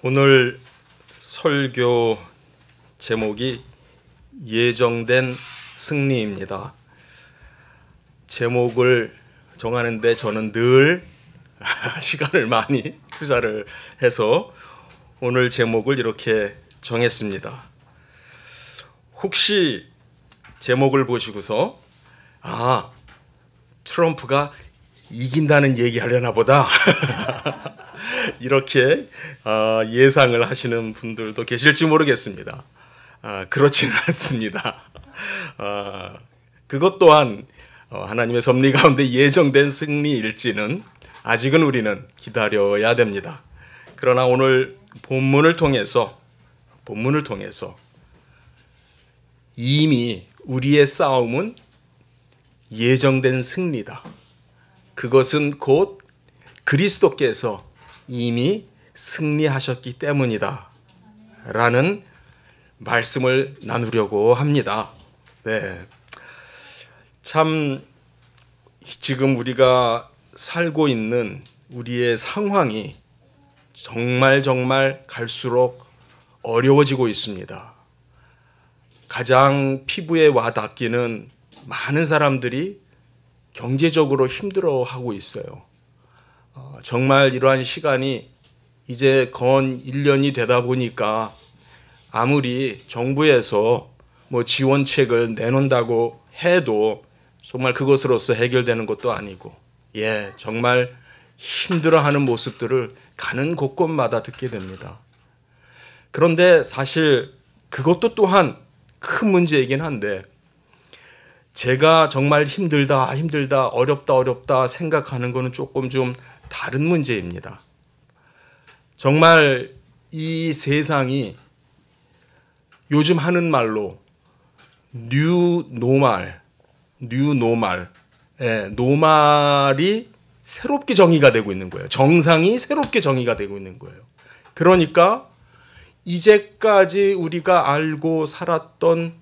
오늘 설교 제목이 예정된 승리입니다. 제목을 정하는데 저는 늘 시간을 많이 투자를 해서 오늘 제목을 이렇게 정했습니다. 혹시 제목을 보시고서 트럼프가 이긴다는 얘기하려나 보다 이렇게 예상을 하시는 분들도 계실지 모르겠습니다. 그렇지는 않습니다. 그것 또한 하나님의 섭리 가운데 예정된 승리일지는 아직은 우리는 기다려야 됩니다. 그러나 오늘 본문을 통해서 이미 우리의 싸움은 예정된 승리다. 그것은 곧 그리스도께서 이미 승리하셨기 때문이다 라는 말씀을 나누려고 합니다. 네. 참 지금 우리가 살고 있는 우리의 상황이 정말 갈수록 어려워지고 있습니다. 가장 피부에 와닿기는 많은 사람들이 경제적으로 힘들어하고 있어요. 정말 이러한 시간이 이제 건 1년이 되다 보니까 아무리 정부에서 지원책을 내놓는다고 해도 정말 그것으로서 해결되는 것도 아니고, 정말 힘들어하는 모습들을 가는 곳곳마다 듣게 됩니다. 그런데 사실 그것도 또한 큰 문제이긴 한데, 제가 정말 힘들다, 어렵다 생각하는 것은 조금 좀 다른 문제입니다. 정말 이 세상이 요즘 하는 말로 노말이 새롭게 정의가 되고 있는 거예요. 정상이 새롭게 정의가 되고 있는 거예요. 그러니까 이제까지 우리가 알고 살았던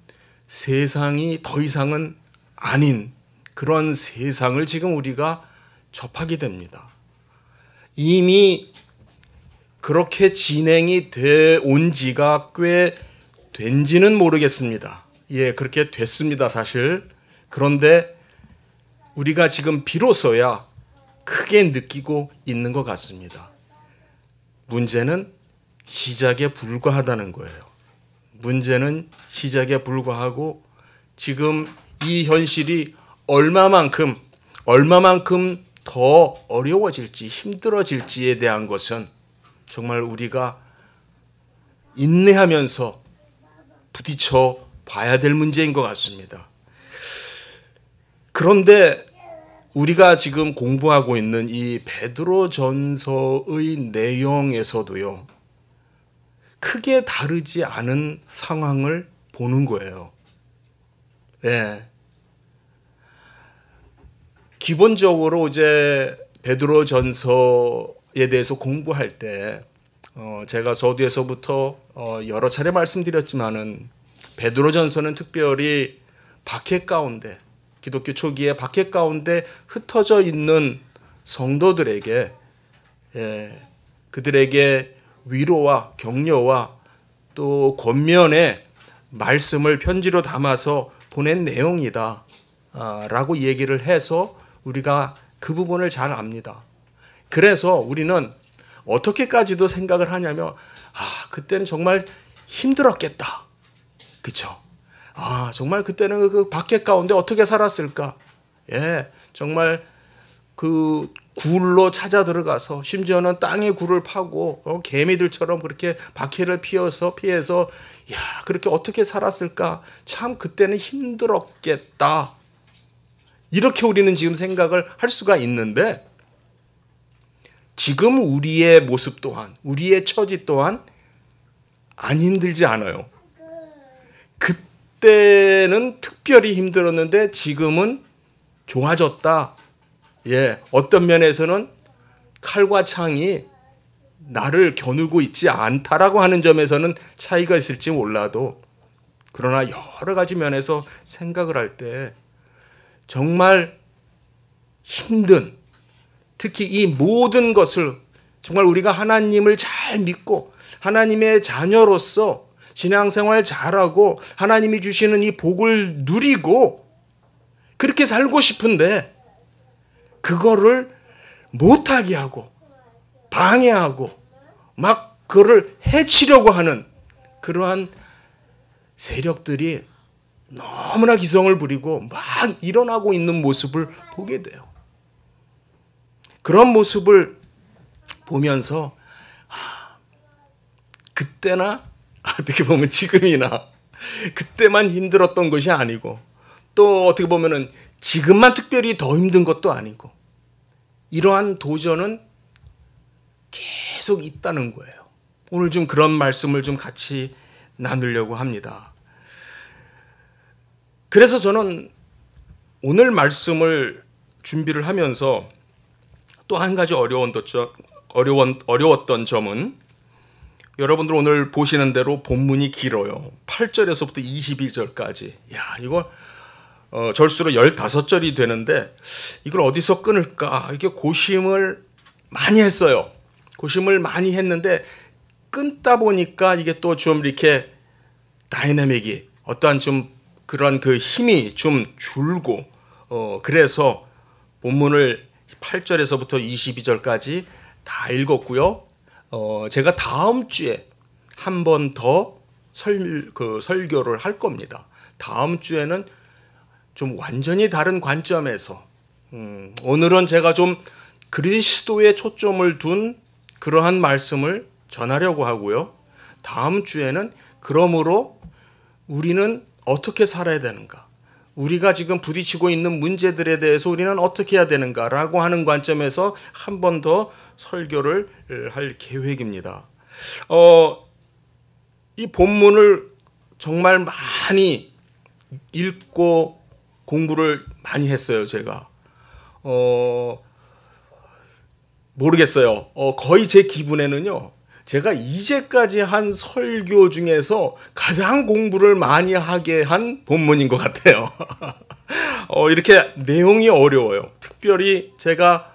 세상이 더 이상은 아닌 그런 세상을 지금 우리가 접하게 됩니다. 이미 그렇게 진행이 돼 온 지가 꽤 된지는 모르겠습니다. 그렇게 됐습니다, 사실. 그런데 우리가 지금 비로소야 크게 느끼고 있는 것 같습니다. 문제는 시작에 불과하다는 거예요. 문제는 시작에 불과하고 지금 이 현실이 얼마만큼 더 어려워질지 힘들어질지에 대한 것은 정말 우리가 인내하면서 부딪혀 봐야 될 문제인 것 같습니다. 그런데 우리가 지금 공부하고 있는 이 베드로전서의 내용에서도요, 크게 다르지 않은 상황을 보는 거예요. 기본적으로 이제 베드로전서에 대해서 공부할 때 제가 서두에서부터 여러 차례 말씀드렸지만은 베드로전서는 특별히 박해 가운데, 기독교 초기에 박해 가운데 흩어져 있는 성도들에게 그들에게 위로와 격려와 또 권면의 말씀을 편지로 담아서 보낸 내용이다 라고 얘기를 해서 우리가 그 부분을 잘 압니다. 그래서 우리는 어떻게까지도 생각을 하냐면 그때는 정말 힘들었겠다. 그렇죠? 정말 그때는 그 박해 가운데 어떻게 살았을까? 정말 그 굴로 찾아 들어가서 심지어는 땅에 굴을 파고 개미들처럼 그렇게 박해를 피해서 그렇게 어떻게 살았을까? 참 그때는 힘들었겠다. 이렇게 우리는 지금 생각을 할 수가 있는데, 지금 우리의 모습 또한, 우리의 처지 또한 안 힘들지 않아요. 그때는 특별히 힘들었는데 지금은 좋아졌다. 어떤 면에서는 칼과 창이 나를 겨누고 있지 않다라고 하는 점에서는 차이가 있을지 몰라도, 그러나 여러 가지 면에서 생각을 할 때 정말 힘든, 특히 이 모든 것을 정말 우리가 하나님을 잘 믿고 하나님의 자녀로서 신앙생활 잘하고 하나님이 주시는 이 복을 누리고 그렇게 살고 싶은데 그거를 못하게 하고 방해하고 막 그거를 해치려고 하는 그러한 세력들이 너무나 기성을 부리고 막 일어나고 있는 모습을 보게 돼요. 그런 모습을 보면서 그때나 어떻게 보면 지금이나 그때만 힘들었던 것이 아니고 또 어떻게 보면은 지금만 특별히 더 힘든 것도 아니고 이러한 도전은 계속 있다는 거예요. 오늘 좀 그런 말씀을 좀 같이 나누려고 합니다. 그래서 저는 오늘 말씀을 준비를 하면서 또 한 가지 어려웠던 점은 여러분들 오늘 보시는 대로 본문이 길어요. 8절에서부터 22절까지. 야, 이거 절수로 15절이 되는데 이걸 어디서 끊을까? 이렇게 고심을 많이 했어요. 고심을 많이 했는데 끊다 보니까 이게 또 좀 이렇게 다이내믹이 어떠한 좀 그런 그 힘이 좀 줄고 그래서 본문을 8절에서부터 22절까지 다 읽었고요. 제가 다음 주에 한 번 더 설교를 할 겁니다. 다음 주에는 좀 완전히 다른 관점에서 오늘은 제가 좀 그리스도에 초점을 둔 그러한 말씀을 전하려고 하고요. 다음 주에는 그러므로 우리는 어떻게 살아야 되는가? 우리가 지금 부딪히고 있는 문제들에 대해서 우리는 어떻게 해야 되는가라고 하는 관점에서 한 번 더 설교를 할 계획입니다. 이 본문을 정말 많이 읽고 공부를 많이 했어요, 제가. 모르겠어요. 거의 제 기분에는요, 제가 이제까지 한 설교 중에서 가장 공부를 많이 하게 한 본문인 것 같아요. 이렇게 내용이 어려워요. 특별히 제가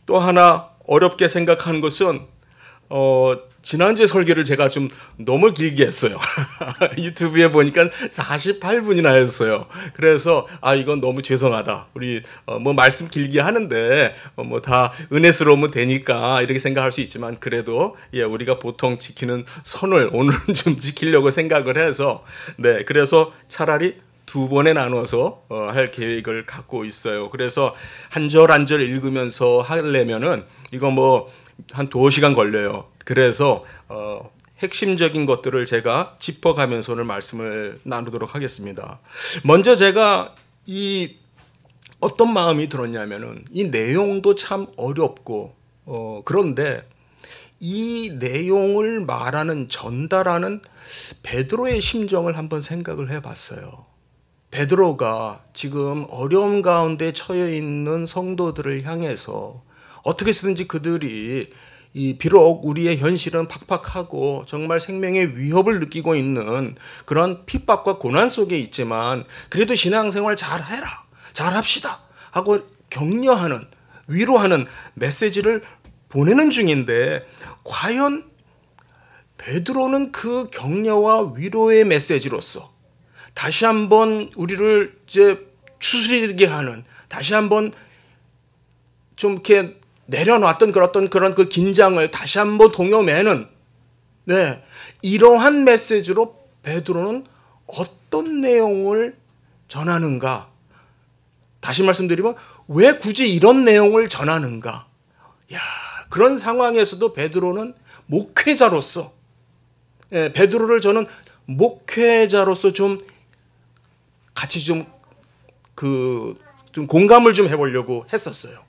또 하나 어렵게 생각한 것은 지난주에 설교를 제가 좀 너무 길게 했어요. 유튜브에 보니까 48분이나 했어요. 그래서 이건 너무 죄송하다. 우리 뭐 말씀 길게 하는데 뭐 다 은혜스러우면 되니까 이렇게 생각할 수 있지만 그래도 우리가 보통 지키는 선을 오늘은 좀 지키려고 생각을 해서 그래서 차라리 두 번에 나눠서 할 계획을 갖고 있어요. 그래서 한 절 한 절 읽으면서 하려면은 이거 뭐 한 2시간 걸려요. 그래서 핵심적인 것들을 제가 짚어가면서 오늘 말씀을 나누도록 하겠습니다. 먼저 제가 어떤 마음이 들었냐면은 이 내용도 참 어렵고 그런데 이 내용을 말하는 전달하는 베드로의 심정을 한번 생각을 해봤어요. 베드로가 지금 어려움 가운데 처해 있는 성도들을 향해서 어떻게 쓰든지 그들이 비록 우리의 현실은 팍팍하고 정말 생명의 위협을 느끼고 있는 그런 핍박과 고난 속에 있지만 그래도 신앙생활 잘해라, 잘합시다 하고 격려하는, 위로하는 메시지를 보내는 중인데 과연 베드로는 그 격려와 위로의 메시지로서 다시 한번 우리를 이제 추스리게 하는, 다시 한번 좀 이렇게 내려놨던 그런 그 긴장을 다시 한번 동요매는 이러한 메시지로 베드로는 어떤 내용을 전하는가? 다시 말씀드리면 왜 굳이 이런 내용을 전하는가? 그런 상황에서도 베드로는 목회자로서 베드로를 저는 목회자로서 좀 같이 좀 공감을 좀 해보려고 했었어요.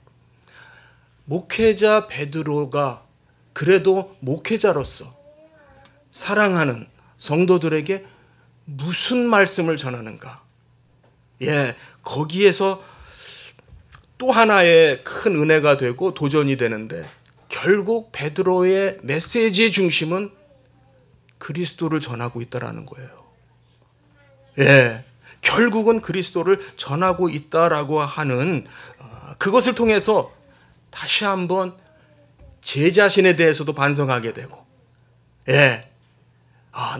목회자 베드로가 그래도 목회자로서 사랑하는 성도들에게 무슨 말씀을 전하는가? 거기에서 또 하나의 큰 은혜가 되고 도전이 되는데 결국 베드로의 메시지의 중심은 그리스도를 전하고 있다라는 거예요. 결국은 그리스도를 전하고 있다라고 하는 그것을 통해서 다시 한번 제 자신에 대해서도 반성하게 되고, 예,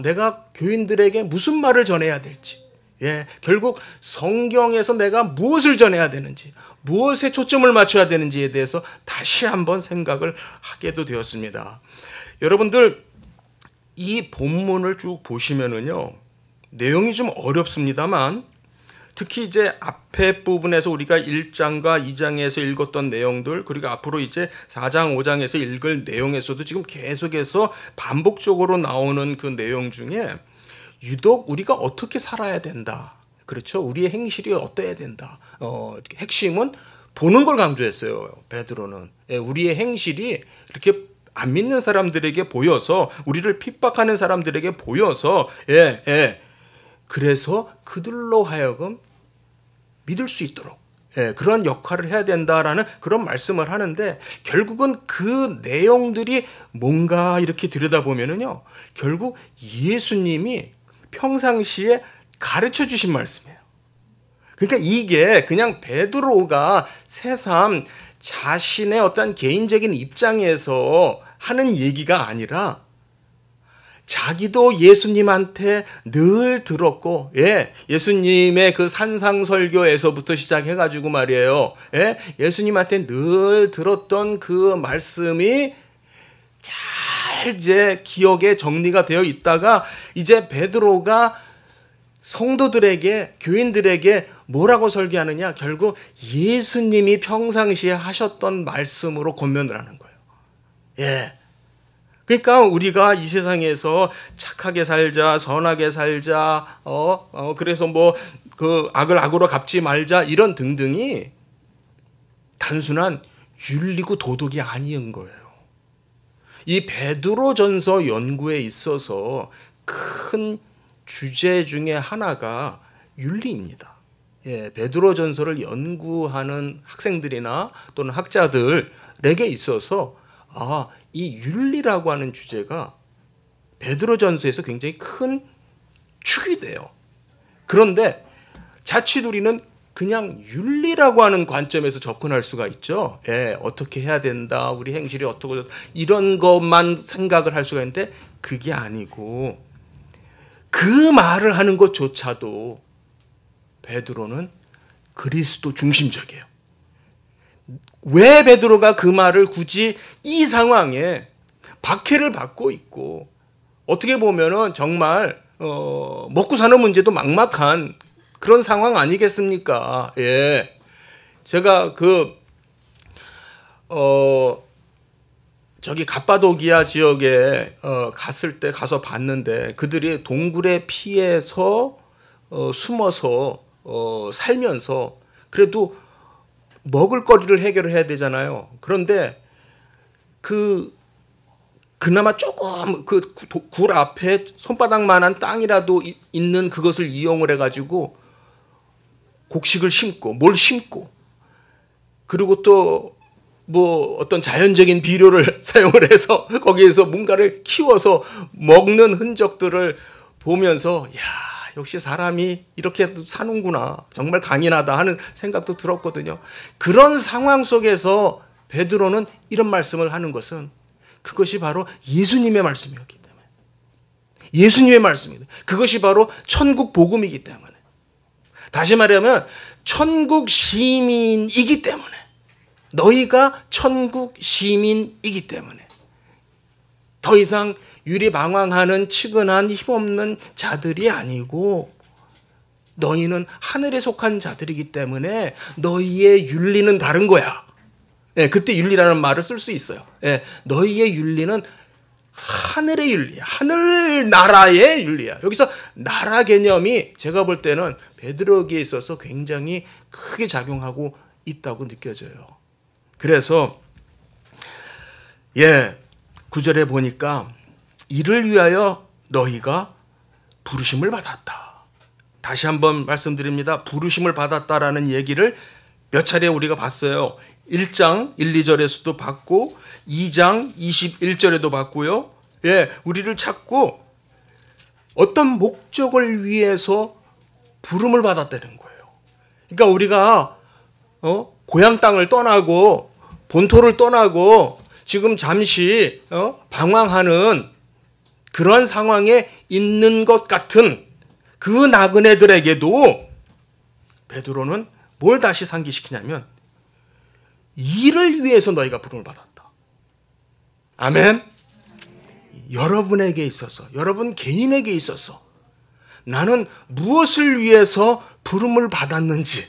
내가 교인들에게 무슨 말을 전해야 될지, 예, 결국 성경에서 내가 무엇을 전해야 되는지, 무엇에 초점을 맞춰야 되는지에 대해서 다시 한번 생각을 하게도 되었습니다. 여러분들, 이 본문을 쭉 보시면은요, 내용이 좀 어렵습니다만, 특히 이제 앞에 부분에서 우리가 1장과 2장에서 읽었던 내용들, 그리고 앞으로 이제 4장, 5장에서 읽을 내용에서도 지금 계속해서 반복적으로 나오는 그 내용 중에 유독 우리가 어떻게 살아야 된다, 그렇죠? 우리의 행실이 어떠해야 된다. 핵심은 보는 걸 강조했어요, 베드로는. 예, 우리의 행실이 이렇게 안 믿는 사람들에게 보여서, 우리를 핍박하는 사람들에게 보여서, 그래서 그들로 하여금 믿을 수 있도록, 그런 역할을 해야 된다라는 그런 말씀을 하는데, 결국은 그 내용들이 뭔가 이렇게 들여다보면은요, 결국 예수님이 평상시에 가르쳐 주신 말씀이에요. 그러니까 이게 그냥 베드로가 새삼 자신의 어떤 개인적인 입장에서 하는 얘기가 아니라, 자기도 예수님한테 늘 들었고, 예수님의 그 산상설교에서부터 시작해가지고 말이에요, 예수님한테 늘 들었던 그 말씀이 잘 이제 기억에 정리가 되어 있다가, 이제 베드로가 성도들에게, 교인들에게 뭐라고 설교하느냐, 결국 예수님이 평상시에 하셨던 말씀으로 권면을 하는 거예요. 그러니까 우리가 이 세상에서 착하게 살자, 선하게 살자, 그래서 뭐 그 악을 악으로 갚지 말자, 이런 등등이 단순한 윤리고 도덕이 아닌 거예요. 이 베드로전서 연구에 있어서 큰 주제 중에 하나가 윤리입니다. 베드로전서를 연구하는 학생들이나 또는 학자들에게 있어서 이 윤리라고 하는 주제가 베드로전서에서 굉장히 큰 축이 돼요. 그런데 자칫 우리는 그냥 윤리라고 하는 관점에서 접근할 수가 있죠. 어떻게 해야 된다, 우리 행실이 어떻고, 이런 것만 생각을 할 수가 있는데, 그게 아니고 그 말을 하는 것조차도 베드로는 그리스도 중심적이에요. 왜 베드로가 그 말을 굳이 이 상황에 박해를 받고 있고, 어떻게 보면은 정말 먹고 사는 문제도 막막한 그런 상황 아니겠습니까? 제가 저기 갑바도기아 지역에 갔을 때 가서 봤는데, 그들이 동굴에 피해서 숨어서 살면서 그래도 먹을거리를 해결을 해야 되잖아요. 그런데 그나마 조금 굴 앞에 손바닥만한 땅이라도 있는 그것을 이용을 해가지고 곡식을 심고, 뭘 심고, 그리고 또 뭐 어떤 자연적인 비료를 사용을 해서 거기에서 뭔가를 키워서 먹는 흔적들을 보면서, 역시 사람이 이렇게 사는구나, 정말 강인하다 하는 생각도 들었거든요. 그런 상황 속에서 베드로는 이런 말씀을 하는 것은, 그것이 바로 예수님의 말씀이었기 때문에, 예수님의 말씀입니다. 그것이 바로 천국 복음이기 때문에, 다시 말하면 천국 시민이기 때문에, 너희가 천국 시민이기 때문에, 더 이상 유리방황하는 치근한 힘없는 자들이 아니고, 너희는 하늘에 속한 자들이기 때문에 너희의 윤리는 다른 거야. 그때 윤리라는 말을 쓸 수 있어요. 너희의 윤리는 하늘의 윤리야. 하늘나라의 윤리야. 여기서 나라 개념이 제가 볼 때는 베드로에게 있어서 굉장히 크게 작용하고 있다고 느껴져요. 그래서 9절에 보니까 이를 위하여 너희가 부르심을 받았다. 다시 한번 말씀드립니다. 부르심을 받았다라는 얘기를 몇 차례 우리가 봤어요. 1장 1, 2절에서도 봤고, 2장 21절에도 봤고요. 우리를 찾고 어떤 목적을 위해서 부름을 받았다는 거예요. 그러니까 우리가 고향 땅을 떠나고 본토를 떠나고 지금 잠시 방황하는 그런 상황에 있는 것 같은 그 나그네들에게도 베드로는 뭘 다시 상기시키냐면 이를 위해서 너희가 부름을 받았다. 아멘. 여러분에게 있어서, 여러분 개인에게 있어서 나는 무엇을 위해서 부름을 받았는지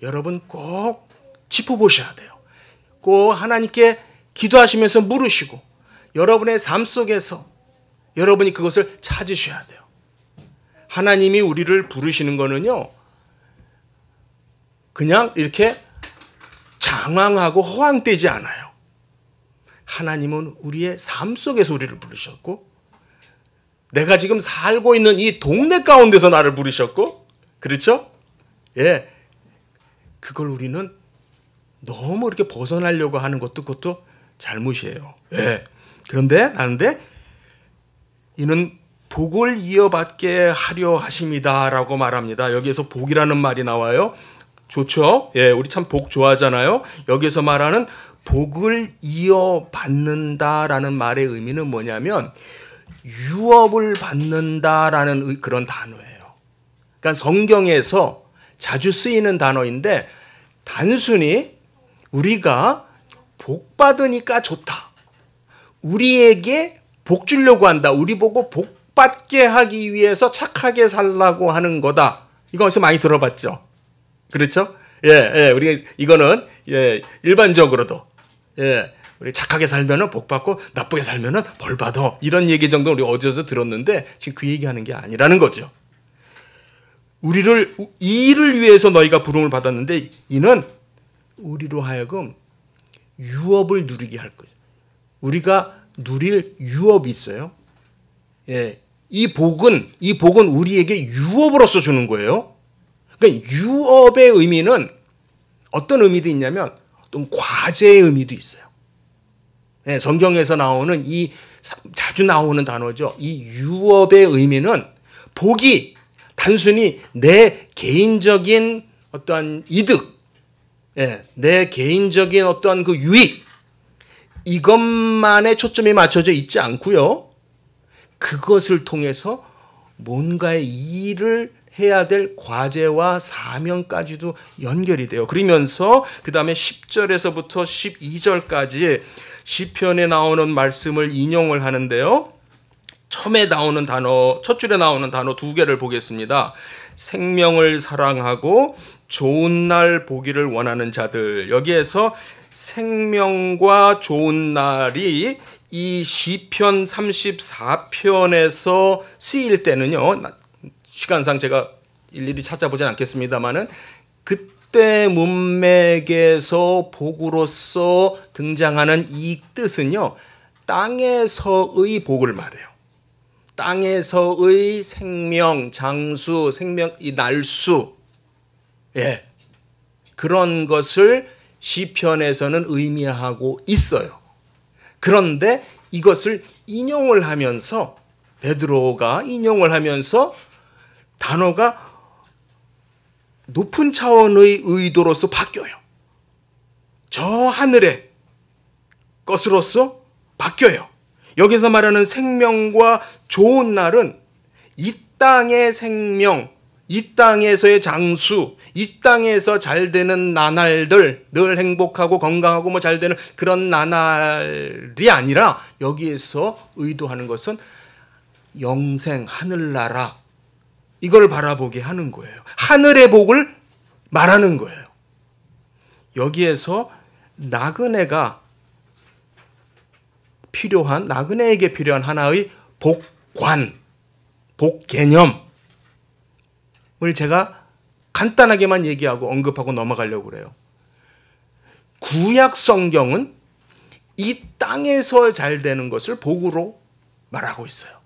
여러분 꼭 짚어보셔야 돼요. 꼭 하나님께 기도하시면서 물으시고 여러분의 삶 속에서 여러분이 그것을 찾으셔야 돼요. 하나님이 우리를 부르시는 거는요, 그냥 이렇게 장황하고 허황되지 않아요. 하나님은 우리의 삶 속에서 우리를 부르셨고, 내가 지금 살고 있는 이 동네 가운데서 나를 부르셨고, 그렇죠? 예. 그걸 우리는 너무 이렇게 벗어나려고 하는 것도 그것도 잘못이에요. 예. 그런데 이는 복을 이어받게 하려 하심이다라고 말합니다. 여기에서 복이라는 말이 나와요. 좋죠? 예, 우리 참 복 좋아하잖아요. 여기서 말하는 복을 이어받는다라는 말의 의미는 뭐냐면 유업을 받는다라는 그런 단어예요. 그러니까 성경에서 자주 쓰이는 단어인데 단순히 우리가 복 받으니까 좋다, 우리에게 복 주려고 한다, 우리 보고 복 받게 하기 위해서 착하게 살라고 하는 거다. 이거 어디서 많이 들어봤죠? 그렇죠? 예, 우리가 이거는 일반적으로도 우리 착하게 살면은 복 받고 나쁘게 살면은 벌 받아, 이런 얘기 정도 우리 어디서 들었는데 지금 그 얘기하는 게 아니라는 거죠. 이를 위해서 너희가 부름을 받았는데 이는 우리로 하여금 유업을 누리게 할 거예요. 우리가 누릴 유업이 있어요. 예, 이 복은 우리에게 유업으로서 주는 거예요. 그러니까 유업의 의미는 어떤 의미도 있냐면 어떤 과제의 의미도 있어요. 예, 성경에서 나오는 자주 나오는 단어죠. 이 유업의 의미는 복이 단순히 내 개인적인 어떠한 이득, 내 개인적인 어떠한 그 유익, 이것만에 초점이 맞춰져 있지 않고요. 그것을 통해서 뭔가의 일을 해야 될 과제와 사명까지도 연결이 돼요. 그러면서 그 다음에 10절에서부터 12절까지 시편에 나오는 말씀을 인용을 하는데요. 첫 줄에 나오는 단어 두 개를 보겠습니다. 생명을 사랑하고 좋은 날 보기를 원하는 자들. 여기에서 생명과 좋은 날이 이 시편 34편에서 쓰일 때는요, 시간상 제가 일일이 찾아보진 않겠습니다만은 그때 문맥에서 복으로서 등장하는 이 뜻은요, 땅에서의 복을 말해요. 땅에서의 생명, 장수, 이 날수, 그런 것을 시편에서는 의미하고 있어요. 그런데 이것을 인용을 하면서, 베드로가 인용을 하면서 단어가 높은 차원의 의도로서 바뀌어요. 저 하늘의 것으로서 바뀌어요. 여기서 말하는 생명과 좋은 날은 이 땅의 생명, 이 땅에서의 장수, 이 땅에서 잘 되는 나날들, 늘 행복하고 건강하고 뭐 잘 되는 그런 나날이 아니라 여기에서 의도하는 것은 영생, 하늘나라, 이걸 바라보게 하는 거예요. 하늘의 복을 말하는 거예요. 여기에서 나그네에게 필요한 하나의 복관, 복개념을 제가 간단하게만 얘기하고 언급하고 넘어가려고 그래요. 구약 성경은 이 땅에서 잘 되는 것을 복으로 말하고 있어요.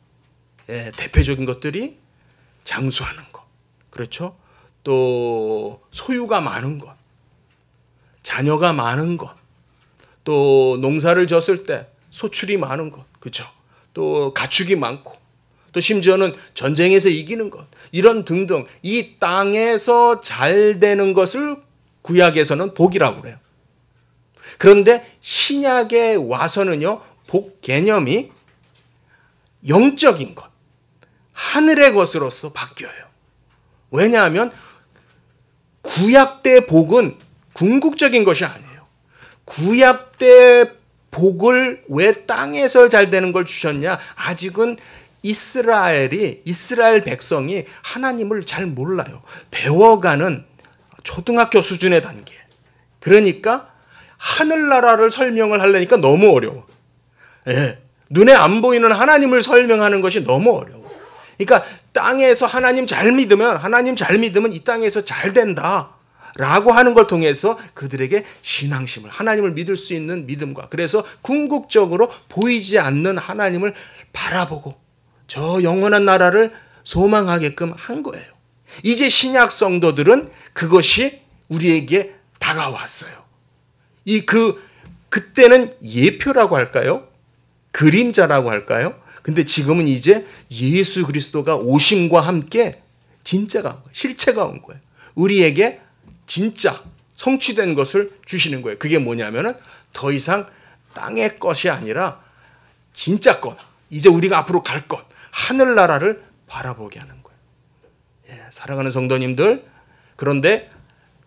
대표적인 것들이 장수하는 것, 그렇죠? 또 소유가 많은 것, 자녀가 많은 것, 또 농사를 졌을 때 소출이 많은 것, 그렇죠? 또 가축이 많고, 또 심지어는 전쟁에서 이기는 것, 이런 등등 이 땅에서 잘 되는 것을 구약에서는 복이라고 그래요. 그런데 신약에 와서는요, 복 개념이 영적인 것, 하늘의 것으로서 바뀌어요. 왜냐하면 구약 때 복은 궁극적인 것이 아니에요. 구약 때 복을 왜 땅에서 잘 되는 걸 주셨냐? 아직은 이스라엘 백성이 하나님을 잘 몰라요. 배워가는 초등학교 수준의 단계. 그러니까 하늘나라를 설명을 하려니까 너무 어려워. 예. 눈에 안 보이는 하나님을 설명하는 것이 너무 어려워. 그러니까 땅에서 하나님 잘 믿으면 이 땅에서 잘 된다 라고 하는 걸 통해서 그들에게 신앙심을, 하나님을 믿을 수 있는 믿음과, 그래서 궁극적으로 보이지 않는 하나님을 바라보고 저 영원한 나라를 소망하게끔 한 거예요. 이제 신약 성도들은 그것이 우리에게 다가왔어요. 그때는 예표라고 할까요? 그림자라고 할까요? 근데 지금은 이제 예수 그리스도가 오심과 함께 진짜가 온 거예요. 실체가 온 거예요. 우리에게 진짜 성취된 것을 주시는 거예요. 그게 뭐냐면은 더 이상 땅의 것이 아니라 진짜 것, 이제 우리가 앞으로 갈 것, 하늘나라를 바라보게 하는 거예요. 예, 사랑하는 성도님들, 그런데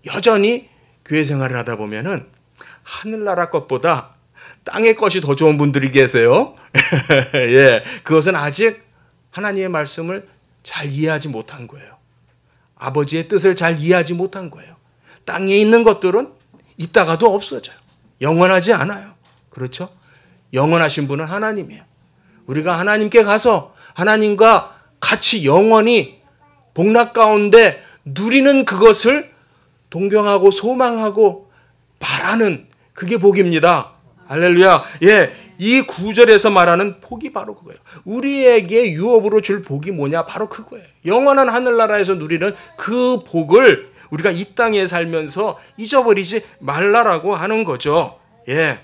여전히 교회 생활을 하다 보면은 하늘나라 것보다 땅의 것이 더 좋은 분들이 계세요. 예, 그것은 아직 하나님의 말씀을 잘 이해하지 못한 거예요. 아버지의 뜻을 잘 이해하지 못한 거예요. 땅에 있는 것들은 있다가도 없어져요. 영원하지 않아요. 그렇죠? 영원하신 분은 하나님이에요. 우리가 하나님께 가서 하나님과 같이 영원히 복락 가운데 누리는 그것을 동경하고 소망하고 바라는, 그게 복입니다. 할렐루야. 예, 이 구절에서 말하는 복이 바로 그거예요. 우리에게 유업으로 줄 복이 뭐냐? 바로 그거예요. 영원한 하늘나라에서 누리는 그 복을 우리가 이 땅에 살면서 잊어버리지 말라라고 하는 거죠. 예,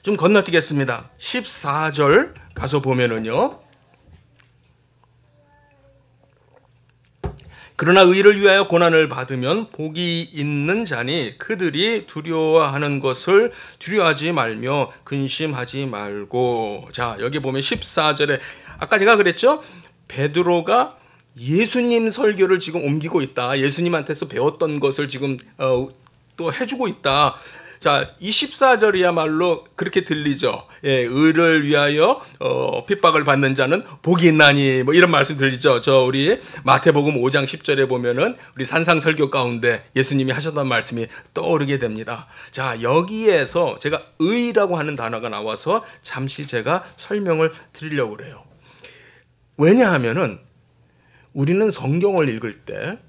좀 건너뛰겠습니다. 14절 가서 보면은요, 그러나 의를 위하여 고난을 받으면 복이 있는 자니 그들이 두려워하는 것을 두려워하지 말며 근심하지 말고. 자, 여기 보면 14절에 아까 제가 그랬죠? 베드로가 예수님 설교를 지금 옮기고 있다. 예수님한테서 배웠던 것을 지금 또 해주고 있다. 자, 24절이야말로 그렇게 들리죠. 예, 의를 위하여 핍박을 받는 자는 복이 있나니, 뭐 이런 말씀 들리죠. 우리 마태복음 5장 10절에 보면은 우리 산상 설교 가운데 예수님이 하셨던 말씀이 떠오르게 됩니다. 자, 여기에서 제가 의라고 하는 단어가 나와서 잠시 제가 설명을 드리려고 그래요. 왜냐하면은 우리는 성경을 읽을 때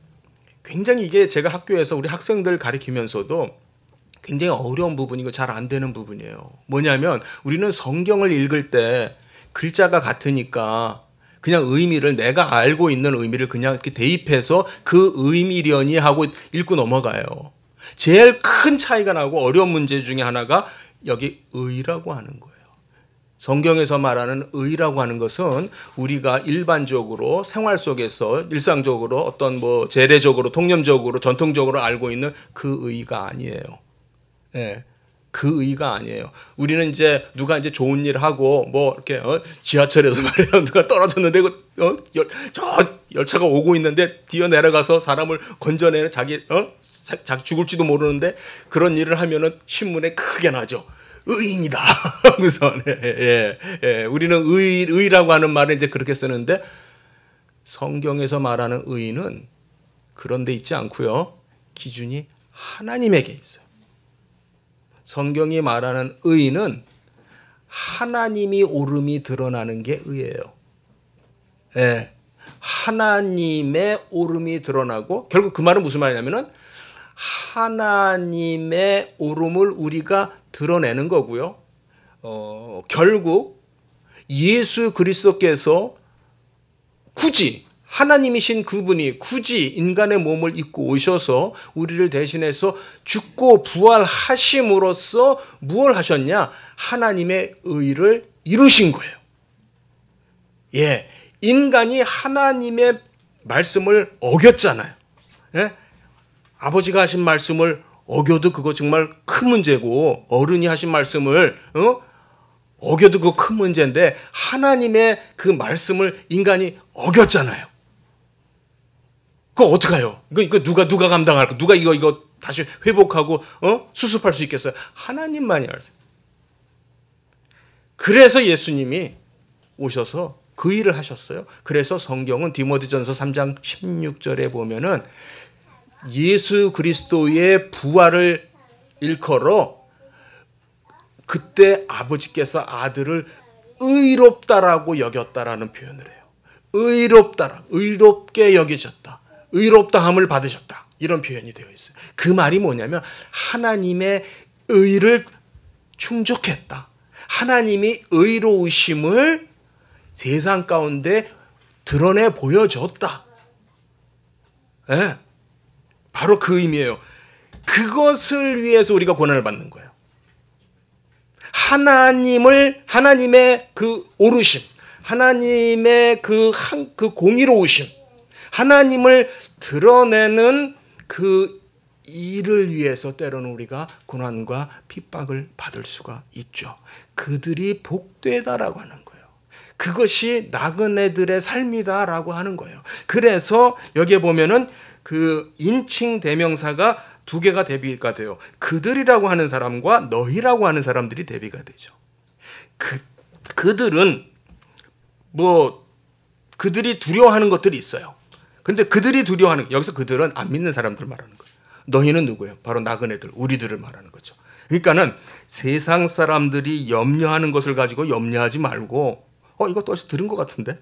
굉장히, 이게 제가 학교에서 우리 학생들 가르치면서도 굉장히 어려운 부분이고 잘 안 되는 부분이에요. 뭐냐면 우리는 성경을 읽을 때 글자가 같으니까 그냥 의미를, 내가 알고 있는 의미를 그냥 이렇게 대입해서 그 의미려니 하고 읽고 넘어가요. 제일 큰 차이가 나고 어려운 문제 중에 하나가 여기 의라고 하는 거예요. 성경에서 말하는 의라고 하는 것은 우리가 일반적으로 생활 속에서 일상적으로 어떤 뭐 재래적으로, 통념적으로, 전통적으로 알고 있는 그 의가 아니에요. 예, 그 의가 아니에요. 우리는 이제 누가 이제 좋은 일 하고 뭐 이렇게 지하철에서 말이야, 누가 떨어졌는데 저 열차가 오고 있는데 뛰어 내려가서 사람을 건져내는, 자기 죽을지도 모르는데 그런 일을 하면은 신문에 크게 나죠. 의인이다. 우선 우리는 의라고 하는 말을 이제 그렇게 쓰는데 성경에서 말하는 의는 그런 데 있지 않고요. 기준이 하나님에게 있어요. 성경이 말하는 의는 하나님이 옳음이 드러나는 게 의예요. 예, 하나님의 옳음이 드러나고, 결국 그 말은 무슨 말이냐면은 하나님의 옳음을 우리가 드러내는 거고요. 결국 예수 그리스도께서 굳이, 하나님이신 그분이 굳이 인간의 몸을 입고 오셔서 우리를 대신해서 죽고 부활하심으로써 무엇을 하셨냐? 하나님의 의를 이루신 거예요. 예, 인간이 하나님의 말씀을 어겼잖아요. 예? 아버지가 하신 말씀을 어겨도 그거 정말 큰 문제고, 어른이 하신 말씀을 어겨도 그거 큰 문제인데 하나님의 그 말씀을 인간이 어겼잖아요. 그거 어떡해요? 이거 누가 감당할까? 누가 이거 다시 회복하고 수습할 수 있겠어요? 하나님만이 알아요. 그래서 예수님이 오셔서 그 일을 하셨어요. 그래서 성경은 디모데전서 3장 16절에 보면은 예수 그리스도의 부활을 일컬어 그때 아버지께서 아들을 의롭다라고 여겼다라는 표현을 해요. 의롭게 여기셨다. 의롭다함을 받으셨다. 이런 표현이 되어 있어요. 그 말이 뭐냐면 하나님의 의를 충족했다. 하나님이 의로우심을 세상 가운데 드러내 보여줬다. 네, 바로 그 의미예요. 그것을 위해서 우리가 고난을 받는 거예요. 하나님의 그 오르심, 하나님의 그 공의로우심, 하나님을 드러내는 그 일을 위해서 때로는 우리가 고난과 핍박을 받을 수가 있죠. 그들이 복되다라고 하는 거예요. 그것이 나그네들의 삶이다라고 하는 거예요. 그래서 여기에 보면은 그 인칭 대명사가 두 개가 대비가 돼요. 그들이라고 하는 사람과 너희라고 하는 사람들이 대비가 되죠. 그들은 그들이 두려워하는 것들이 있어요. 근데 그들이 두려워하는, 여기서 그들은 안 믿는 사람들 말하는 거예요. 너희는 누구예요? 바로 나그네들, 우리들을 말하는 거죠. 그러니까는 세상 사람들이 염려하는 것을 가지고 염려하지 말고, 이거 또 어디서 들은 것 같은데?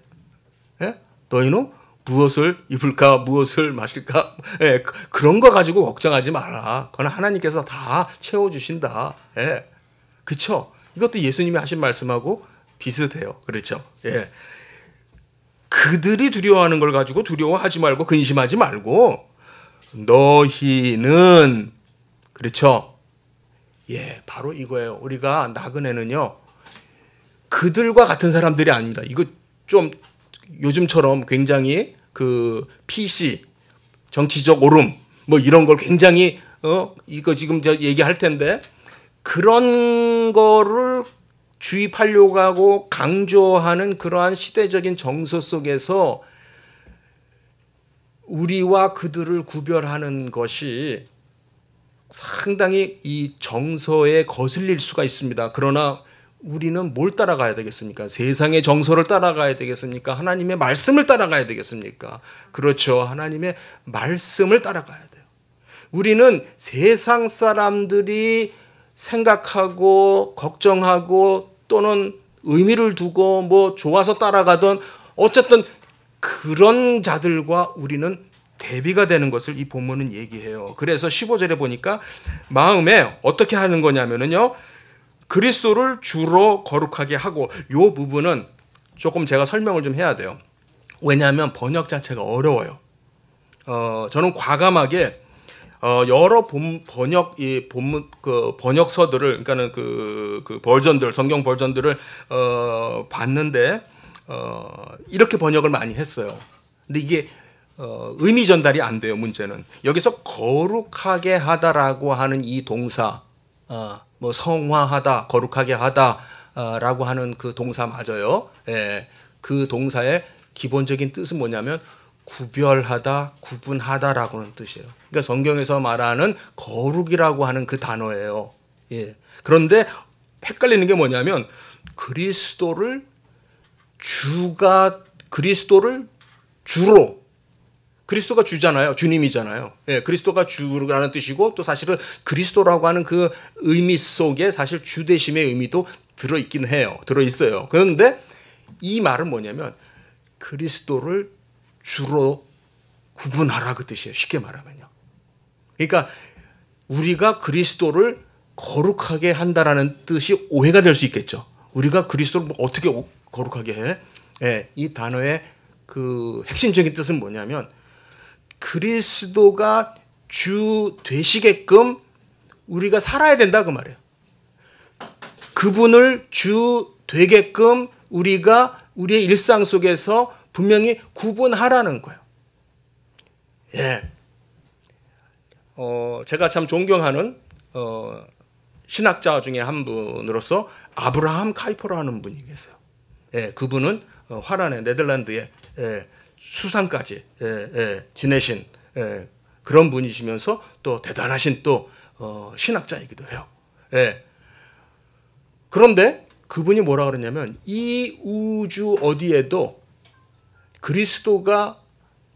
예? 너희는 무엇을 입을까, 무엇을 마실까? 예, 그런 거 가지고 걱정하지 마라. 그건 하나님께서 다 채워주신다. 예. 그쵸? 이것도 예수님이 하신 말씀하고 비슷해요. 그렇죠? 예. 그들이 두려워하는 걸 가지고 두려워하지 말고 근심하지 말고 너희는, 그렇죠? 예, 바로 이거예요. 우리가 나그네는요, 그들과 같은 사람들이 아닙니다. 이거 좀 요즘처럼 굉장히 그 PC, 정치적 오름, 이런 걸 굉장히, 이거 지금 저 얘기할 텐데, 그런 거를 주입하려고 하고 강조하는 그러한 시대적인 정서 속에서 우리와 그들을 구별하는 것이 상당히 이 정서에 거슬릴 수가 있습니다. 그러나 우리는 뭘 따라가야 되겠습니까? 세상의 정서를 따라가야 되겠습니까? 하나님의 말씀을 따라가야 되겠습니까? 그렇죠. 하나님의 말씀을 따라가야 돼요. 우리는 세상 사람들이 생각하고 걱정하고 또는 의미를 두고 좋아서 따라가던 어쨌든 그런 자들과 우리는 대비가 되는 것을 이 본문은 얘기해요. 그래서 15절에 보니까 마음에 어떻게 하는 거냐면요, 그리스도를 주로 거룩하게 하고, 이 부분은 조금 제가 설명을 좀 해야 돼요. 왜냐하면 번역 자체가 어려워요. 저는 과감하게 여러 번역서들을, 그러니까는 그 버전들, 성경 버전들을 봤는데 이렇게 번역을 많이 했어요. 근데 이게 의미 전달이 안 돼요. 문제는 여기서 거룩하게 하다라고 하는 이 동사, 성화하다, 거룩하게 하다라고 하는 그 동사 맞아요. 예, 그 동사의 기본적인 뜻은 뭐냐면 구별하다, 구분하다라고 하는 뜻이에요. 그러니까 성경에서 말하는 거룩이라고 하는 그 단어예요. 예. 그런데 헷갈리는 게 뭐냐면 그리스도를 주로, 그리스도가 주잖아요. 주님이잖아요. 예, 그리스도가 주라는 뜻이고, 또 사실은 그리스도라고 하는 그 의미 속에 사실 주되심의 의미도 들어있긴 해요. 들어있어요. 그런데 이 말은 뭐냐면 그리스도를 주로 구분하라 그 뜻이에요. 쉽게 말하면요. 그러니까 우리가 그리스도를 거룩하게 한다라는 뜻이 오해가 될 수 있겠죠. 우리가 그리스도를 어떻게 거룩하게 해? 예, 이 단어의 그 핵심적인 뜻은 뭐냐면 그리스도가 주 되시게끔 우리가 살아야 된다 그 말이에요. 그분을 주 되게끔 우리가 우리의 일상 속에서 분명히 구분하라는 거예요. 예. 제가 참 존경하는 신학자 중에 한 분으로서 아브라함 카이퍼라는 분이 계세요. 예, 그분은 화란의 네덜란드의 수상까지 지내신 그런 분이시면서 또 대단하신 또 신학자이기도 해요. 예. 그런데 그분이 뭐라 그러냐면 이 우주 어디에도 그리스도가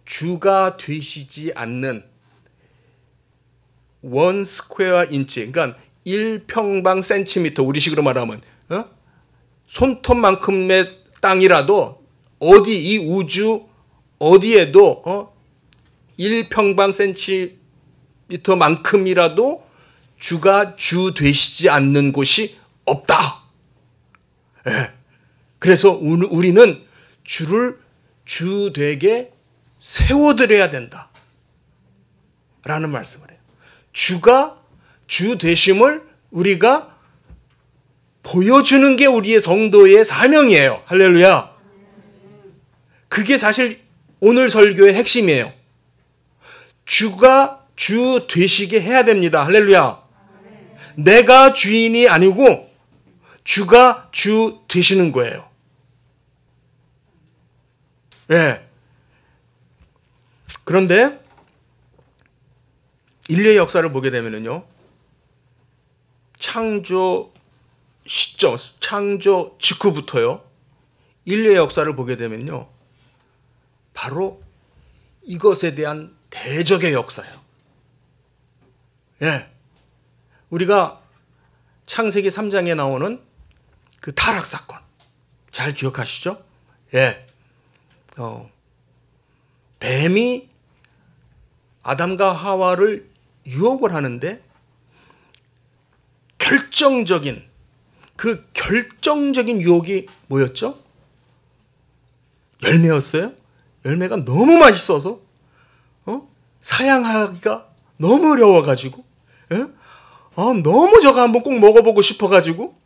주가 되시지 않는 원 스퀘어 인치, 그러니까 1평방 센티미터, 우리식으로 말하면 손톱만큼의 땅이라도 어디 이 우주 어디에도 1평방 센티미터만큼이라도 주가 주 되시지 않는 곳이 없다. 예. 그래서 우리는 주를 주 되게 세워드려야 된다. 라는 말씀을 해요. 주가 주 되심을 우리가 보여주는 게 우리의 성도의 사명이에요. 할렐루야. 그게 사실 오늘 설교의 핵심이에요. 주가 주 되시게 해야 됩니다. 할렐루야. 내가 주인이 아니고 주가 주 되시는 거예요. 예. 그런데 인류의 역사를 보게 되면요, 창조 시점, 창조 직후부터요, 인류의 역사를 보게 되면요, 바로 이것에 대한 대적의 역사예요. 예. 우리가 창세기 3장에 나오는 그 타락 사건 잘 기억하시죠? 예. 뱀이 아담과 하와를 유혹을 하는데 결정적인 유혹이 뭐였죠? 열매였어요. 열매가 너무 맛있어서 사양하기가 너무 어려워가지고 너무 저거 한번 꼭 먹어보고 싶어가지고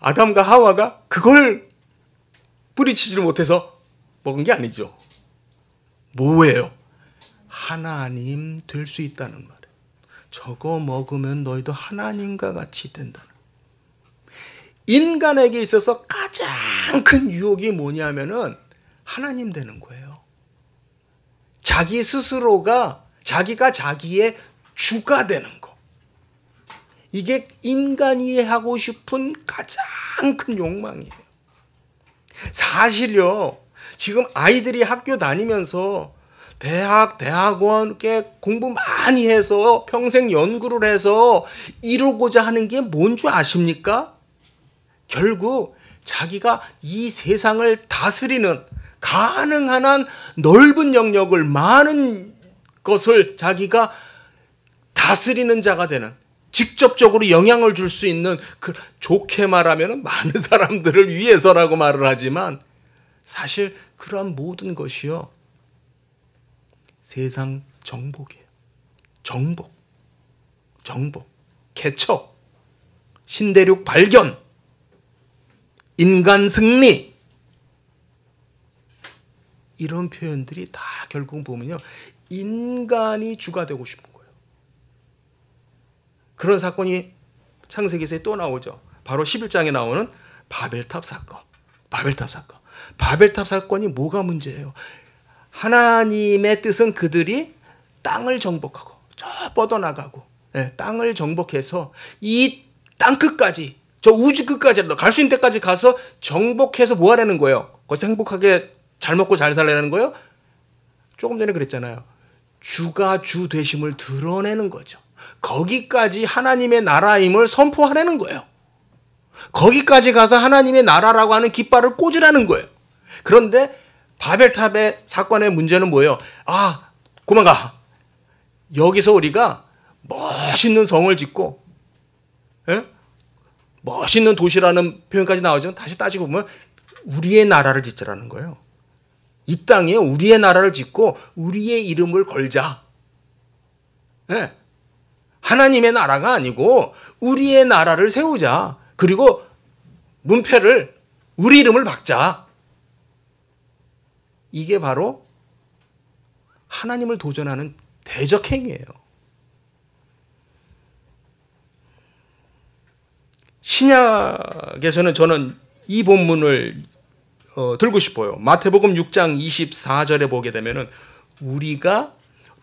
아담과 하와가 그걸 뿌리치지를 못해서 먹은 게 아니죠. 뭐예요? 하나님 될 수 있다는 말이에요. 저거 먹으면 너희도 하나님과 같이 된다는. 인간에게 있어서 가장 큰 유혹이 뭐냐면은 하나님 되는 거예요. 자기 스스로가 자기가 자기의 주가 되는 거. 이게 인간이 하고 싶은 가장 큰 욕망이에요. 사실요, 지금 아이들이 학교 다니면서 대학원 이렇게 공부 많이 해서 평생 연구를 해서 이루고자 하는 게 뭔 줄 아십니까? 결국 자기가 이 세상을 다스리는 가능한 한 넓은 영역을, 많은 것을 자기가 다스리는 자가 되는, 직접적으로 영향을 줄 수 있는, 좋게 말하면 많은 사람들을 위해서라고 말을 하지만 사실 그러한 모든 것이요, 세상 정복이에요. 정복, 개척, 신대륙 발견, 인간 승리, 이런 표현들이 다 결국 보면요, 인간이 주가 되고 싶은 거예요. 그런 사건이 창세기에서 또 나오죠. 바로 11장에 나오는 바벨탑 사건. 바벨탑 사건이 뭐가 문제예요? 하나님의 뜻은 그들이 땅을 정복하고 저 뻗어나가고, 땅을 정복해서 이 땅 끝까지, 저 우주 끝까지라도 갈 수 있는 데까지 가서 정복해서 뭐 하라는 거예요? 거기서 행복하게 잘 먹고 잘 살라는 거예요? 조금 전에 그랬잖아요. 주가 주 되심을 드러내는 거죠. 거기까지 하나님의 나라임을 선포하라는 거예요. 거기까지 가서 하나님의 나라라고 하는 깃발을 꽂으라는 거예요. 그런데 바벨탑의 사건의 문제는 뭐예요? 그만 가. 여기서 우리가 멋있는 성을 짓고, 멋있는 도시라는 표현까지 나오지만 다시 따지고 보면 우리의 나라를 짓자라는 거예요. 이 땅에 우리의 나라를 짓고 우리의 이름을 걸자. 하나님의 나라가 아니고 우리의 나라를 세우자. 그리고 문패를 우리 이름을 박자. 이게 바로 하나님을 도전하는 대적 행위예요. 신약에서는 저는 이 본문을 들고 싶어요. 마태복음 6장 24절에 보게 되면은 우리가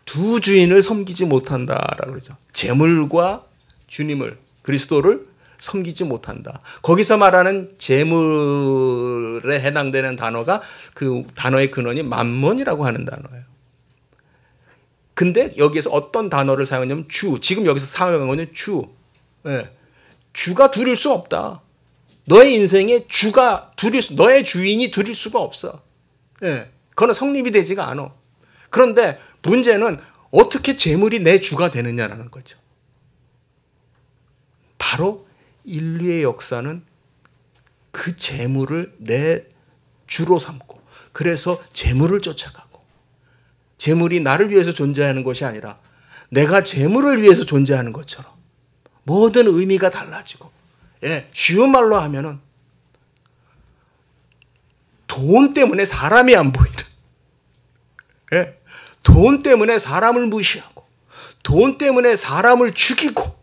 두 주인을 섬기지 못한다라고 그러죠. 재물과 주님을, 그리스도를 섬기지 못한다. 거기서 말하는 재물에 해당되는 단어가 그 단어의 근원이 만몬이라고 하는 단어예요. 근데 여기에서 어떤 단어를 사용하냐면 주. 지금 여기서 사용한 거는 주. 예. 주가 둘일 수 없다. 너의 인생에 주가 너의 주인이 둘일 수가 없어. 예. 그거는 성립이 되지가 않아. 그런데 문제는 어떻게 재물이 내 주가 되느냐라는 거죠. 바로 인류의 역사는 그 재물을 내 주로 삼고, 그래서 재물을 쫓아가고, 재물이 나를 위해서 존재하는 것이 아니라 내가 재물을 위해서 존재하는 것처럼 모든 의미가 달라지고, 예, 쉬운 말로 하면은 돈 때문에 사람이 안 보이는, 예, 돈 때문에 사람을 무시하고, 돈 때문에 사람을 죽이고,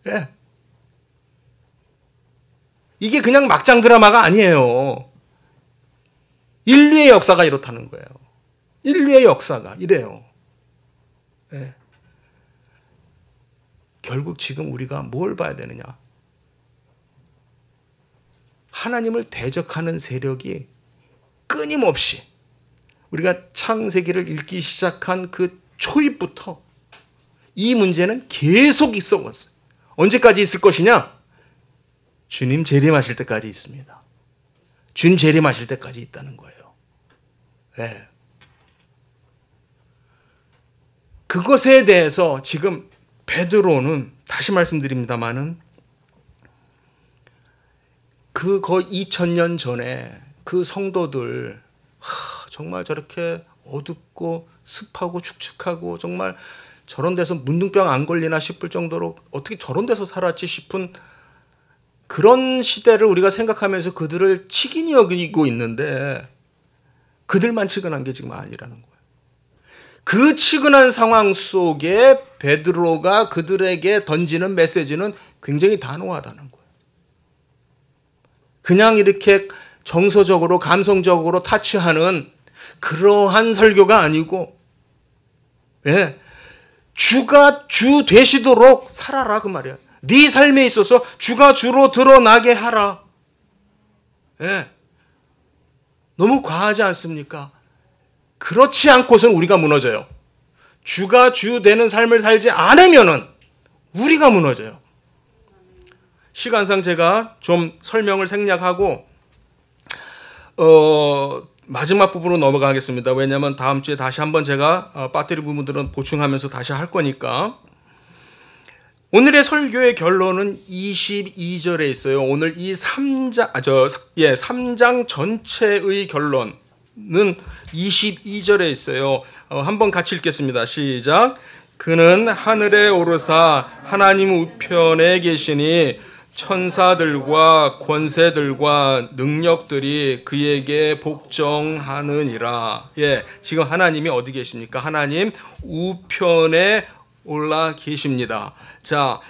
예, 이게 그냥 막장 드라마가 아니에요. 인류의 역사가 이렇다는 거예요. 인류의 역사가 이래요. 예. 결국 지금 우리가 뭘 봐야 되느냐? 하나님을 대적하는 세력이 끊임없이 우리가 창세기를 읽기 시작한 그 초입부터 이 문제는 계속 있어 왔어요. 언제까지 있을 것이냐? 주님 재림하실 때까지 있습니다. 주님 재림하실 때까지 있다는 거예요. 네. 그것에 대해서 지금 베드로는 다시 말씀드립니다마는 거의 2000년 전에 그 성도들 정말 저렇게 어둡고 습하고 축축하고 정말 저런 데서 문둥병 안 걸리나 싶을 정도로 어떻게 저런 데서 살았지 싶은 그런 시대를 우리가 생각하면서 그들을 치긴히 여기고 있는데 그들만 치근한 게 지금 아니라는 거예요. 그 치근한 상황 속에 베드로가 그들에게 던지는 메시지는 굉장히 단호하다는 거예요. 그냥 이렇게 정서적으로 감성적으로 타치하는 그러한 설교가 아니고, 예, 주가 주 되시도록 살아라 그 말이야. 네 삶에 있어서 주가 주로 드러나게 하라. 예. 너무 과하지 않습니까? 그렇지 않고선 우리가 무너져요. 주가 주 되는 삶을 살지 않으면은 우리가 무너져요. 시간상 제가 좀 설명을 생략하고 마지막 부분으로 넘어가겠습니다. 왜냐하면 다음 주에 다시 한번 제가 빠뜨린 부분들은 보충하면서 다시 할 거니까. 오늘의 설교의 결론은 22절에 있어요. 오늘 이 3장 전체의 결론은 22절에 있어요. 한번 같이 읽겠습니다. 시작. 그는 하늘에 오르사 하나님 우편에 계시니 천사들과 권세들과 능력들이 그에게 복종하느니라. 예, 지금 하나님이 어디 계십니까? 하나님 우편에 올라 계십니다. 자,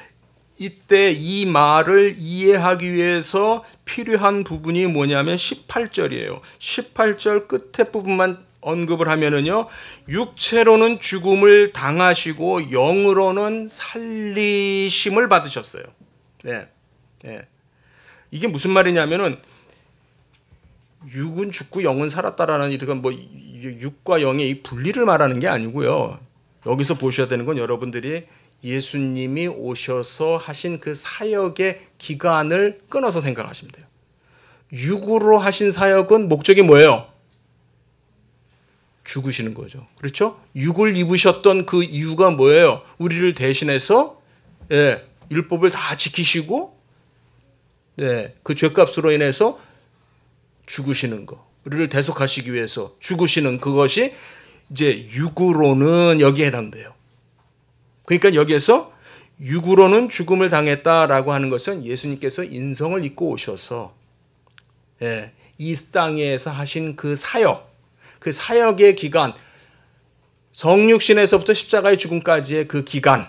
이때 이 말을 이해하기 위해서 필요한 부분이 뭐냐면 18절이에요. 18절 끝에 부분만 언급을 하면은요, 육체로는 죽음을 당하시고 영으로는 살리심을 받으셨어요. 네. 네. 이게 무슨 말이냐면은 육은 죽고 영은 살았다라는 이런 뭐 육과 영의 이 분리를 말하는 게 아니고요. 여기서 보셔야 되는 건 여러분들이 예수님이 오셔서 하신 그 사역의 기간을 끊어서 생각하시면 돼요. 육으로 하신 사역은 목적이 뭐예요? 죽으시는 거죠. 그렇죠? 육을 입으셨던 그 이유가 뭐예요? 우리를 대신해서, 예, 율법을 다 지키시고, 네, 그 죄값으로 인해서 죽으시는 거, 우리를 대속하시기 위해서 죽으시는 그것이 이제 육으로는 여기에 해당돼요. 그러니까 여기에서 육으로는 죽음을 당했다라고 하는 것은 예수님께서 인성을 입고 오셔서, 예, 이 땅에서 하신 그 사역, 그 사역의 기간, 성육신에서부터 십자가의 죽음까지의 그 기간,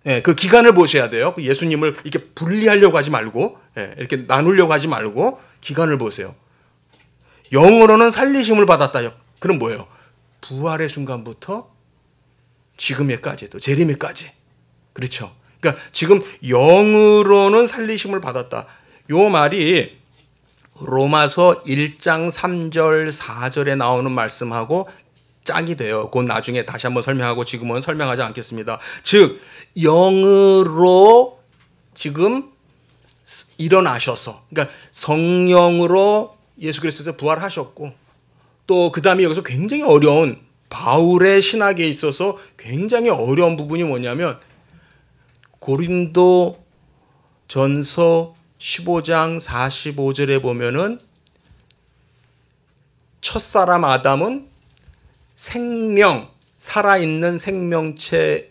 예, 그 기간을 보셔야 돼요. 예수님을 이렇게 분리하려고 하지 말고, 예, 이렇게 나누려고 하지 말고 기간을 보세요. 영으로는 살리심을 받았다요. 그럼 뭐예요? 부활의 순간부터 지금에까지도, 재림에까지. 그렇죠. 그러니까 지금 영으로는 살리심을 받았다. 요 말이 로마서 1장 3절 4절에 나오는 말씀하고 짝이 돼요. 그건 나중에 다시 한번 설명하고 지금은 설명하지 않겠습니다. 즉 영으로 지금 일어나셔서, 그러니까 성령으로 예수 그리스도께서 부활하셨고, 또 그 다음에 여기서 굉장히 어려운 바울의 신학에 있어서 굉장히 어려운 부분이 뭐냐면 고린도 전서 15장 45절에 보면은 첫사람 아담은 생명, 살아있는 생명체인데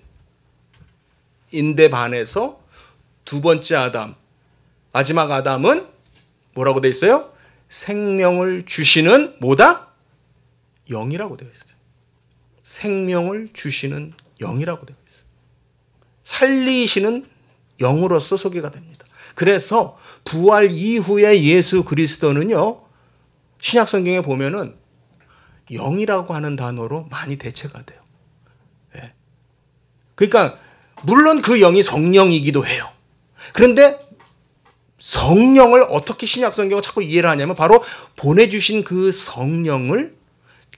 반해서 두 번째 아담, 마지막 아담은 뭐라고 되어 있어요? 생명을 주시는 뭐다? 영이라고 되어 있어요. 생명을 주시는 영이라고 되어 있어요. 살리시는 영으로서 소개가 됩니다. 그래서 부활 이후에 예수 그리스도는요, 신약 성경에 보면은 영이라고 하는 단어로 많이 대체가 돼요. 예. 그러니까 물론 그 영이 성령이기도 해요. 그런데 성령을 어떻게 신약 성경은 자꾸 이해를 하냐면 바로 보내주신 그 성령을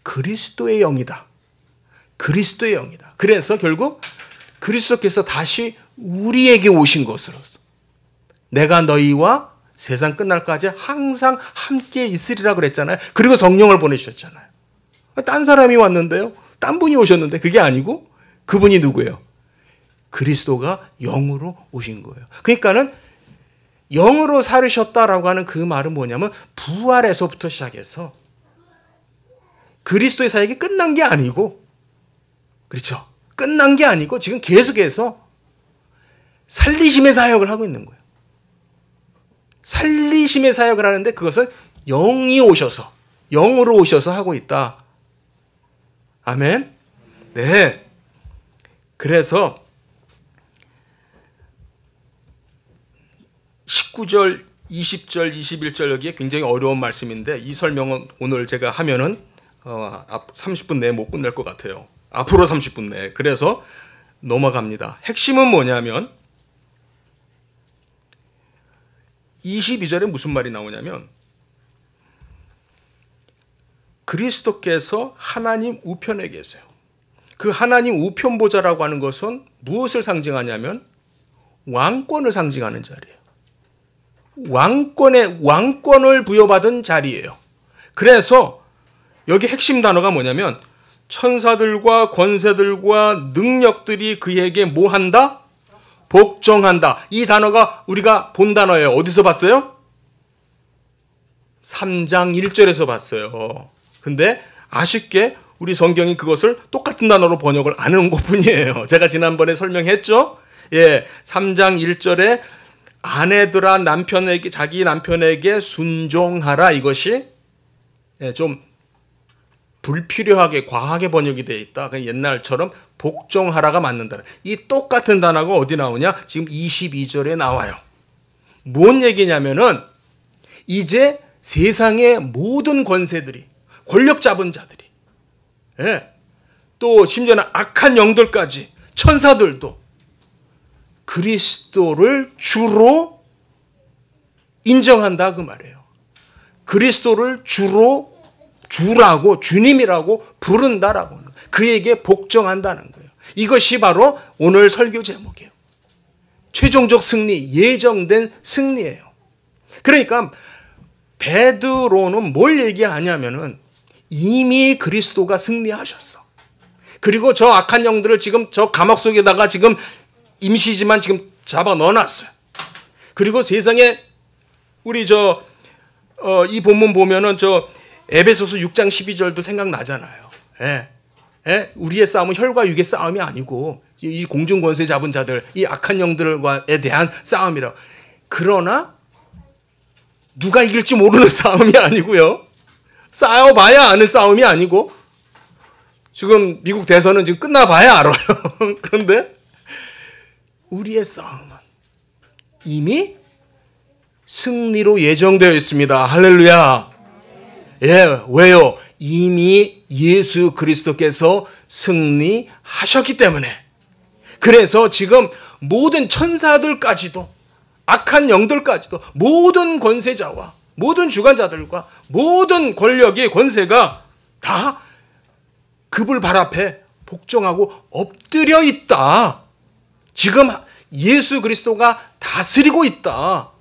그리스도의 영이다. 그리스도의 영이다. 그래서 결국 그리스도께서 다시 우리에게 오신 것으로서 내가 너희와 세상 끝날까지 항상 함께 있으리라 그랬잖아요. 그리고 성령을 보내주셨잖아요. 딴 사람이 왔는데요. 딴 분이 오셨는데 그게 아니고 그분이 누구예요? 그리스도가 영으로 오신 거예요. 그러니까는 영으로 살으셨다라고 하는 그 말은 뭐냐면 부활에서부터 시작해서 그리스도의 사역이 끝난 게 아니고, 그렇죠? 끝난 게 아니고 지금 계속해서 살리심의 사역을 하고 있는 거예요. 살리심의 사역을 하는데 그것은 영이 오셔서, 영으로 오셔서 하고 있다. 아멘? 네. 그래서 19절, 20절, 21절 여기에 굉장히 어려운 말씀인데 이 설명은 오늘 제가 하면은 30분 내에 못 끝낼 것 같아요. 앞으로 30분 내에. 그래서 넘어갑니다. 핵심은 뭐냐면 22절에 무슨 말이 나오냐면 그리스도께서 하나님 우편에 계세요. 그 하나님 우편 보좌라고 하는 것은 무엇을 상징하냐면 왕권을 상징하는 자리예요. 왕권을 부여받은 자리예요. 그래서 여기 핵심 단어가 뭐냐면 천사들과 권세들과 능력들이 그에게 뭐 한다? 복종한다. 이 단어가 우리가 본 단어예요. 어디서 봤어요? 3장 1절에서 봤어요. 근데 아쉽게 우리 성경이 그것을 똑같은 단어로 번역을 안 한 것뿐이에요. 제가 지난번에 설명했죠? 예, 3장 1절에 아내들아 남편에게, 자기 남편에게 순종하라, 이것이 좀 불필요하게 과하게 번역이 되어 있다. 그냥 옛날처럼 복종하라가 맞는다. 이 똑같은 단어가 어디 나오냐? 지금 22절에 나와요. 뭔 얘기냐면은 이제 세상의 모든 권세들이, 권력 잡은 자들이, 예, 또 심지어는 악한 영들까지, 천사들도 그리스도를 주로 인정한다 그 말이에요. 그리스도를 주라고, 주님이라고 부른다라고 하는, 그에게 복종한다는 거예요. 이것이 바로 오늘 설교 제목이에요. 최종적 승리, 예정된 승리예요. 그러니까 베드로는 뭘 얘기하냐면은 이미 그리스도가 승리하셨어. 그리고 저 악한 영들을 지금 저 감옥 속에다가 지금 임시지만 지금 잡아 넣어놨어요. 그리고 세상에 우리 이 본문 보면은 에베소서 6장 12절도 생각나잖아요. 예. 예? 우리의 싸움은 혈과 육의 싸움이 아니고 이 공중 권세 잡은 자들, 이 악한 영들과에 대한 싸움이라. 그러나 누가 이길지 모르는 싸움이 아니고요. 싸워봐야 아는 싸움이 아니고, 지금 미국 대선은 지금 끝나봐야 알아요. 그런데 우리의 싸움은 이미 승리로 예정되어 있습니다. 할렐루야. 예, 왜요? 이미 예수 그리스도께서 승리하셨기 때문에. 그래서 지금 모든 천사들까지도, 악한 영들까지도, 모든 권세자와 모든 주관자들과 모든 권력의 권세가 다 그불 발 앞에 복종하고 엎드려 있다. 지금 예수 그리스도가 다스리고 있다.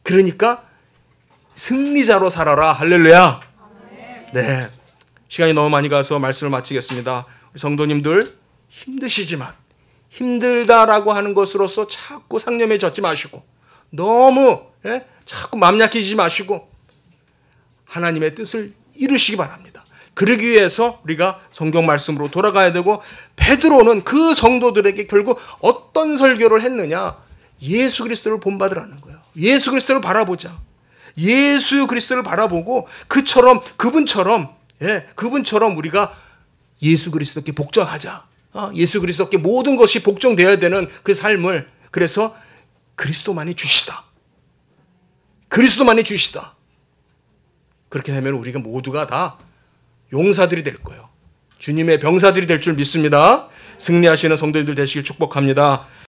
그러니까 승리자로 살아라. 할렐루야. 네, 시간이 너무 많이 가서 말씀을 마치겠습니다. 우리 성도님들 힘드시지만 힘들다라고 하는 것으로서 자꾸 상념에 젖지 마시고, 너무 자꾸 맘 약해지지 마시고 하나님의 뜻을 이루시기 바랍니다. 그러기 위해서 우리가 성경 말씀으로 돌아가야 되고, 베드로는 그 성도들에게 결국 어떤 설교를 했느냐? 예수 그리스도를 본받으라는 거예요. 예수 그리스도를 바라보자. 예수 그리스도를 바라보고 그분처럼 우리가 예수 그리스도께 복종하자. 예수 그리스도께 모든 것이 복종되어야 되는 그 삶을, 그래서 그리스도만이 주시다. 그리스도만이 주시다. 그렇게 되면 우리가 모두가 다 용사들이 될 거예요. 주님의 병사들이 될 줄 믿습니다. 승리하시는 성도님들 되시길 축복합니다.